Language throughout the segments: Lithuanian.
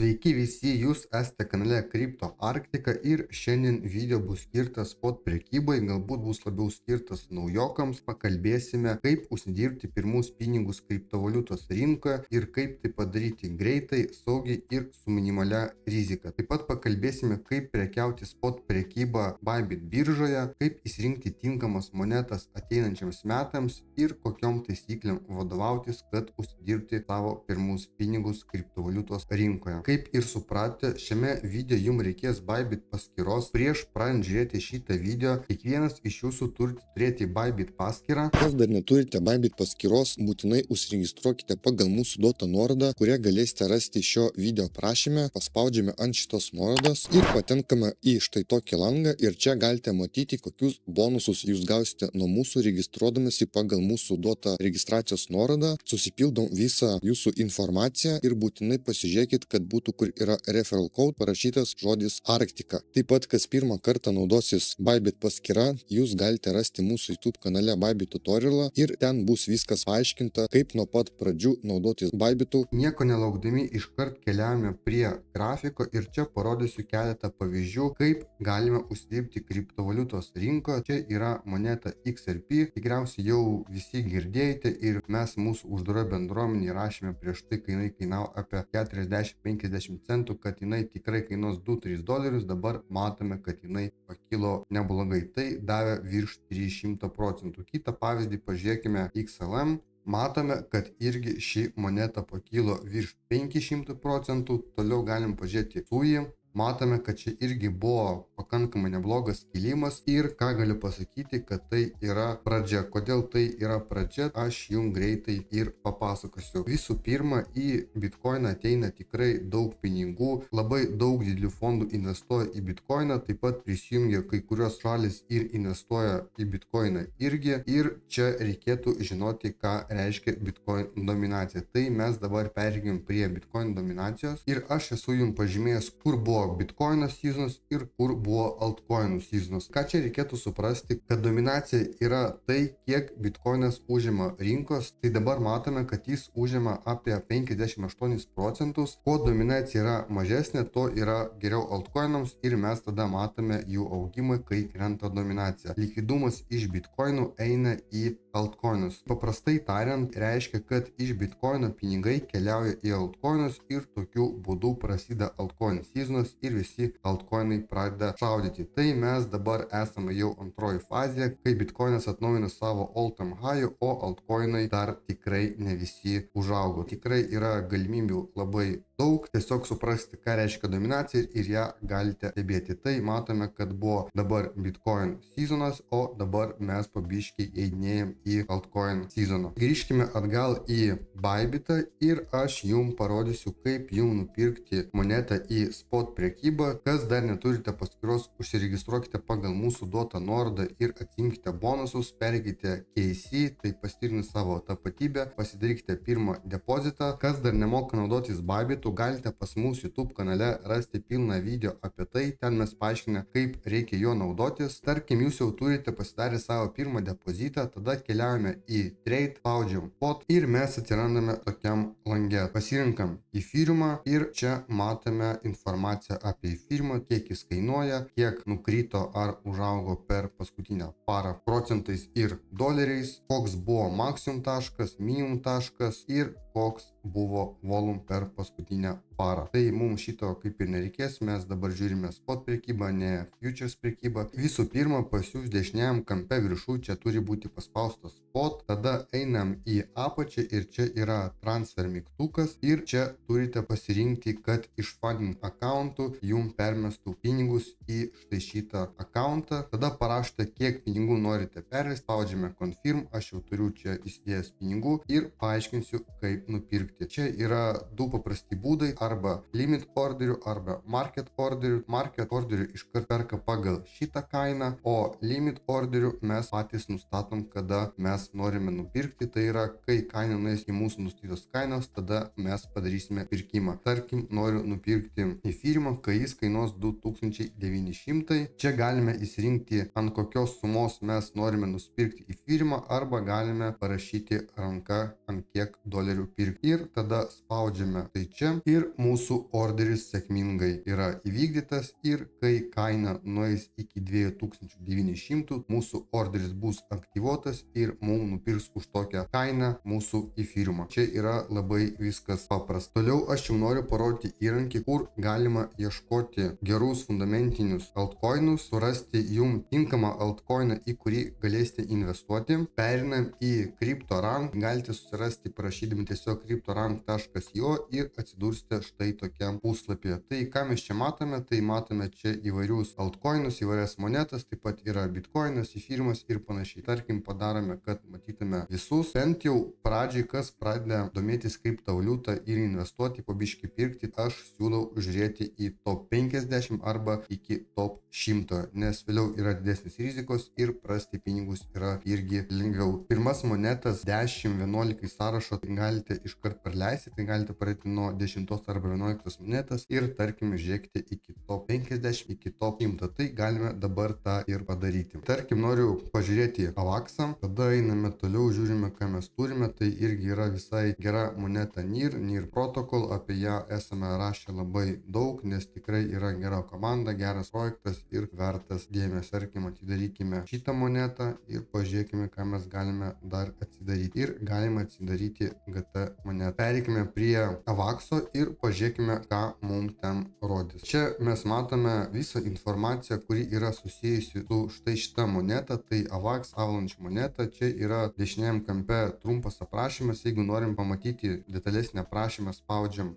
Sveiki visi, jūs esate kanale Kripto Arktika ir šiandien video bus skirtas spot prekybai, galbūt bus labiau skirtas naujokams. Pakalbėsime, kaip užsidirbti pirmus pinigus kriptovaliutos rinkoje ir kaip tai padaryti greitai, saugiai ir su minimalia rizika. Taip pat pakalbėsime, kaip prekiauti spot prekybą Bybit biržoje, kaip įsirinkti tinkamas monetas ateinančiams metams ir kokiom taisyklėm vadovautis, kad užsidirbti savo pirmus pinigus kriptovaliutos rinkoje. Kaip ir supratote, šiame video jums reikės Bybit paskyros. Prieš pradedant žiūrėti šitą video, kiekvienas iš jūsų turite turėti Bybit paskyrą. Kas dar neturite Bybit paskyros, būtinai užsiregistruokite pagal mūsų duotą nuorodą, kurią galėsite rasti šio video aprašyme. Paspaudžiame ant šitos nuorodos ir patenkame į štai tokį langą ir čia galite matyti, kokius bonusus jūs gausite nuo mūsų registruodamasi pagal mūsų duotą registracijos nuorodą. Susipildom visą jūsų informaciją ir būtinai pasižiūrėkit, kad būtų, kur yra referral code parašytas žodis Arktika. Taip pat, kas pirmą kartą naudosis Bybit paskyra, jūs galite rasti mūsų YouTube kanale Bybit tutorialą ir ten bus viskas paaiškinta, kaip nuo pat pradžių naudotis Bybitu. Nieko nelaukdami iškart keliaujame prie grafiko ir čia parodysiu keletą pavyzdžių, kaip galime užsidirbti kriptovaliutos rinkoje. Čia yra moneta XRP, tikriausiai jau visi girdėjote ir mes mūsų uždaroje bendruomenėje rašėme prieš tai, kai jinai kainavo apie 40-50 centų, kad jinai tikrai kainuos $2-3, dabar matome, kad jinai pakilo neblogai. Tai davė virš 300%. Kitą pavyzdį pažiūrėkime XLM. Matome, kad irgi ši moneta pakilo virš 500%. Toliau galim pažiūrėti SUI. Matome, kad čia irgi buvo pakankamai neblogas kilimas ir ką galiu pasakyti, kad tai yra pradžia. Kodėl tai yra pradžia, aš jums greitai ir papasakosiu. Visų pirma, į Bitcoiną ateina tikrai daug pinigų, labai daug didelių fondų investuoja į Bitcoiną, taip pat prisijungia kai kurios šalis ir investuoja į Bitcoiną irgi. Ir čia reikėtų žinoti, ką reiškia Bitcoin dominacija. Tai mes dabar perėgim prie Bitcoin dominacijos ir aš esu jums pažymėjęs, kur buvo Bitcoino sezonas ir kur buvo altcoinų sezonas. Ką čia reikėtų suprasti, kad dominacija yra tai, kiek Bitcoinas užima rinkos. Tai dabar matome, kad jis užima apie 58%. Kuo dominacija yra mažesnė, to yra geriau altcoinams ir mes tada matome jų augimą, kai krenta dominacija. Likvidumas iš Bitcoinų eina į altcoinus. Paprastai tariant, reiškia, kad iš Bitcoino pinigai keliauja į altcoinus ir tokiu būdu prasideda altcoin sezonas ir visi altcoinai pradeda šaudyti. Tai mes dabar esame jau antroji fazė, kai Bitcoinas atnaujina savo all-time high, o altcoinai dar tikrai ne visi užaugo. Tikrai yra galimybių labai daug, tiesiog suprasti, ką reiškia dominacija ir ją galite stebėti. Tai matome, kad buvo dabar Bitcoin sezonas, o dabar mes pabiškiai eidinėjom į altcoin sezoną. Grįžkime atgal į Bybitą ir aš jums parodysiu, kaip jums nupirkti monetą į spot prekybą. Kas dar neturite paskyros, užsiregistruokite pagal mūsų duotą nuorodą ir atsiimkite bonusus, perkite KYC, tai pasitikrinu savo tapatybę, pasidarykite pirmą depozitą. Kas dar nemoka naudotis Bybitu, galite pas mūsų YouTube kanale rasti pilną video apie tai, ten mes paaiškiname, kaip reikia jo naudotis. Tarkim, jūs jau turite pasidarę savo pirmą depozitą, tada keliaujame į trade, spaudžiam spot ir mes atsirandame tokiam lange. Pasirinkam Ethereumą ir čia matome informaciją apie Ethereumą, kiek jis kainuoja, kiek nukrito ar užaugo per paskutinę parą procentais ir doleriais, koks buvo maksimum taškas, minimum taškas ir koks buvo volum per paskutinę parą. Tai mums šito kaip ir nereikės, mes dabar žiūrime spot prekybą, ne futures prekybą. Visų pirma, pas jūs dešiniajam kampe viršų čia turi būti paspaustas spot, tada einam į apačią ir čia yra transfer mygtukas ir čia turite pasirinkti, kad iš funding accountų jums permestų pinigus į štai šitą accountą. Tada parašote, kiek pinigų norite pervesti, spaudžiame confirm, aš jau turiu čia įsidėjęs pinigų ir paaiškinsiu, kaip nupirkti. Čia yra du paprasti būdai, arba limit orderių, arba market orderių. Market orderių iškart perka pagal šitą kainą, o limit orderių mes patys nustatom, kada mes norime nupirkti. Tai yra, kai kaina nuės į mūsų nustatytos kainos, tada mes padarysime pirkimą. Tarkim, noriu nupirkti Ethereumą, kai jis kainuos 2900. Čia galime įsirinkti, ant kokios sumos mes norime nusipirkti Ethereumą, arba galime parašyti ranka, ant kiek dolerių pirkti. Ir tada spaudžiame tai čia ir mūsų orderis sėkmingai yra įvykdytas ir kai kaina nueis iki 2900, mūsų orderis bus aktyvuotas ir mums nupirks už tokią kainą mūsų Ethereumą. Čia yra labai viskas paprasta. Toliau aš jums noriu parodyti įrankį, kur galima ieškoti gerus fundamentinius altcoinus, surasti jums tinkamą altcoiną, į kurį galėsite investuoti. Perinam į CryptoRank, galite susirasti parašydami tiesiog cryptorank.io ir atsidursite štai tokiam puslapyje. Tai ką mes čia matome, tai matome čia įvairius altcoinus, įvairias monetas, taip pat yra bitcoinas, Ethereum ir panašiai. Tarkim, padarome, kad matytume visus. Bent jau pradžiai, kas pradeda domėtis kriptovaliutą ir investuoti, po biškį pirkti, aš siūlau žiūrėti į top 50 arba iki top 100, nes vėliau yra didesnis rizikos ir prasti pinigus yra irgi lengviau. Pirmas monetas 10-11 sąrašo tai galite iškart praleisti, tai galite pradėti nuo 10 arba 11 monetas ir tarkim žiūrėkite iki top 50, iki top 100. Tai galime dabar tą ir padaryti. Tarkim, noriu pažiūrėti AVAXą, tada einame toliau, žiūrime, ką mes turime. Tai irgi yra visai gera moneta NIR Protocol, apie ją esame rašę labai daug, nes tikrai yra gera komanda, geras projektas ir vertas dėmesio. Tarkim, atidarykime šitą monetą ir pažiūrėkime, ką mes galime dar atsidaryti. Ir galime atsidaryti GT monetą. Pereikime prie AVAXo ir pažiūrėkime, ką mums ten rodys. Čia mes matome visą informaciją, kuri yra susijusi su štai šita moneta, tai AVAX Avalanche moneta. Čia yra dešiniajam kampe trumpas aprašymas. Jeigu norim pamatyti detalesnį aprašymą, spaudžiam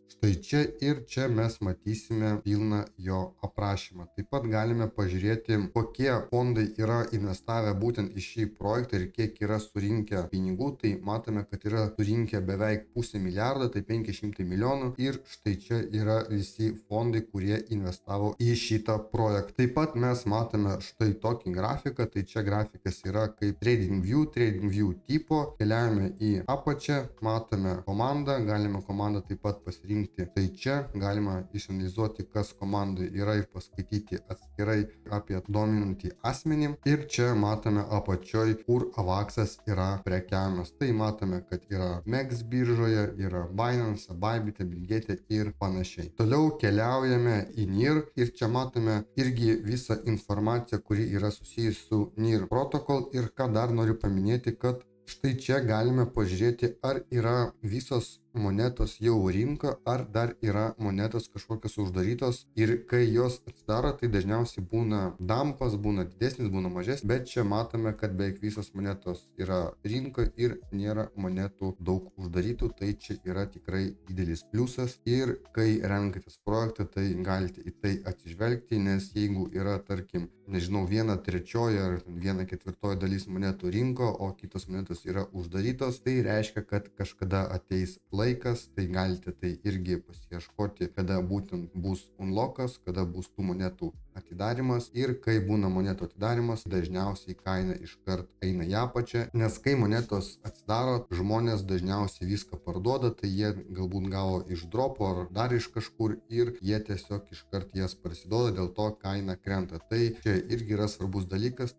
štai čia ir čia mes matysime pilną jo aprašymą. Taip pat galime pažiūrėti, kokie fondai yra investavę būtent į šį projektą ir kiek yra surinkę pinigų. Tai matome, kad yra surinkę beveik $500 milijardo, tai 500 milijonų. Ir štai čia yra visi fondai, kurie investavo į šitą projektą. Taip pat mes matome štai tokį grafiką. Tai čia grafikas yra kaip TradingView tipo. Keliaujame į apačią, matome komandą, galime komandą taip pat pasirinkti. Tai čia galima išanalizuoti, kas komandai yra ir paskaityti atskirai apie dominantį asmenį. Ir čia matome apačioj, kur AVAXas yra prekiavimas. Tai matome, kad yra MEX biržoje, yra Binance, Bybit, Bitget ir panašiai. Toliau keliaujame į NIR ir čia matome irgi visą informaciją, kuri yra susijusi su NIR Protocol. Ir ką dar noriu paminėti, kad štai čia galime pažiūrėti, ar yra visos monetos jau rinko, ar dar yra monetos kažkokios uždarytos. Ir kai jos atsidaro, tai dažniausiai būna dampas, būna didesnis, būna mažesnis, bet čia matome, kad beveik visos monetos yra rinko ir nėra monetų daug uždarytų. Tai čia yra tikrai didelis pliusas. Ir kai renkatės projektą, tai galite į tai atsižvelgti, nes jeigu yra, tarkim, nežinau, 1/3 ar 1/4 dalis monetų rinko, o kitos monetos yra uždarytos, tai reiškia, kad kažkada ateis laikas, tai galite tai irgi pasiieškoti, kada būtent bus unlockas, kada bus tų monetų atidarimas. Ir kai būna monetų atidarimas, dažniausiai kaina iškart eina į apačią, nes kai monetos atsidaro, žmonės dažniausiai viską parduoda, tai jie galbūt gavo iš dropo ar dar iš kažkur ir jie tiesiog iškart jas parsiduoda, dėl to kaina krenta. Tai čia irgi yra svarbus dalykas,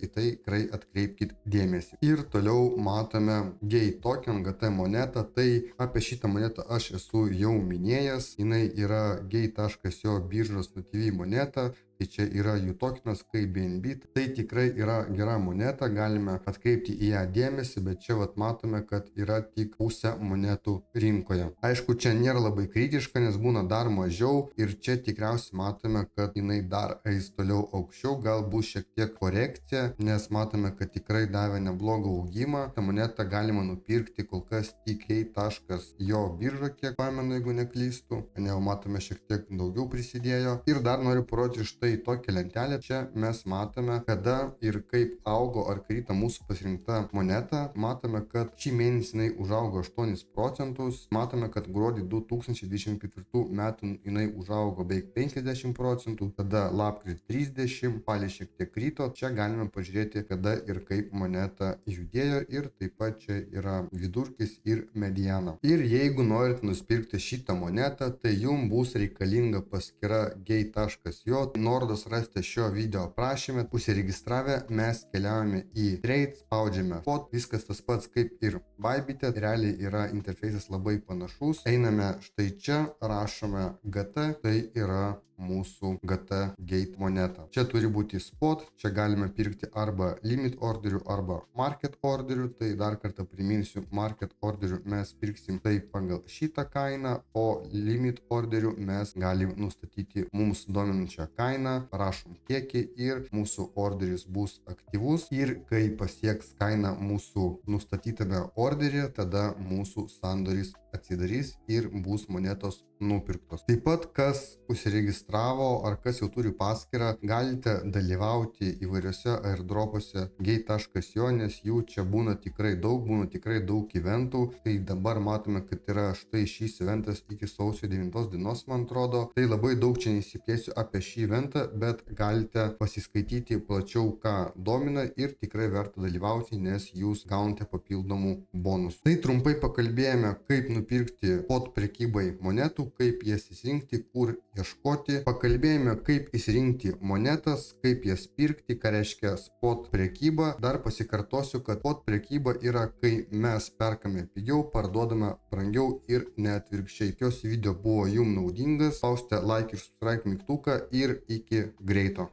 į tai tikrai atkreipkit dėmesį. Ir toliau matome Gate token, GT monetą. Tai apie šitą monetą aš esu jau minėjęs, jinai yra Gate.io biržos natyvi moneta. Tai čia yra jų tokenas kaip BNB. Tai tikrai yra gera moneta, galime atkreipti į ją dėmesį, bet čia vat matome, kad yra tik pusė monetų rinkoje. Aišku, čia nėra labai kritiška, nes būna dar mažiau ir čia tikriausiai matome, kad jinai dar eis toliau aukščiau, gal bus šiek tiek korekcija, nes matome, kad tikrai davė neblogą augimą. Ta moneta galima nupirkti kol kas tik Gate.io biržą, kiek pamenu, jeigu neklystu. Jau matome šiek tiek daugiau prisidėjo. Ir dar noriu parodyti štai tokią lentelę. Čia mes matome, kada ir kaip augo ar krito mūsų pasirinkta moneta. Matome, kad šį mėnesį užaugo 8%. Matome, kad gruodį 2024 metų jinai užaugo beveik 50%. Tada lapkritį 30%, spalį šiek tiek krito. Čia galime pažiūrėti, kada ir kaip moneta judėjo. Ir taip pat čia yra vidurkis ir mediana. Ir jeigu norite nusipirkti šitą monetą, tai jums bus reikalinga paskyra Gate.io. nuorodas rasite šio video aprašyme. Užsiregistravę mes keliaujame į trade, spaudžiame spot, viskas tas pats kaip ir Bybite, realiai yra interfejsas labai panašus. Einame štai čia, rašome GT, tai yra mūsų GT Gate moneta. Čia turi būti spot, čia galime pirkti arba limit orderių, arba market orderių. Tai dar kartą priminsiu, market orderių mes pirksim tai pagal šitą kainą, o limit orderių mes galim nustatyti mums dominančią kainą, parašom kiekį ir mūsų orderis bus aktyvus. Ir kai pasieks kainą mūsų nustatytame orderyje, tada mūsų sandoris atsidarys ir bus monetos nupirktos. Taip pat, kas užsiregistravo ar kas jau turi paskyrą, galite dalyvauti įvairiose airdropuose gate.io, nes jų čia būna tikrai daug eventų. Tai dabar matome, kad yra štai šis eventas iki sausio 9 dienos, man atrodo. Tai labai daug čia nesiplėsiu apie šį eventą, bet galite pasiskaityti plačiau, ką domina, ir tikrai verta dalyvauti, nes jūs gaunate papildomų bonusų. Tai trumpai pakalbėjome, kaip nupirkti spot prekybai monetų, kaip jas įsirinkti, kur ieškoti. Pakalbėjome, kaip įsirinkti monetas, kaip jas pirkti, ką reiškia spot prekyba. Dar pasikartosiu, kad spot prekyba yra, kai mes perkame pigiau, parduodame brangiau ir neatvirkščiai. Tikiuosi video buvo jums naudingas. Spauskite like ir subscribe mygtuką ir iki greito.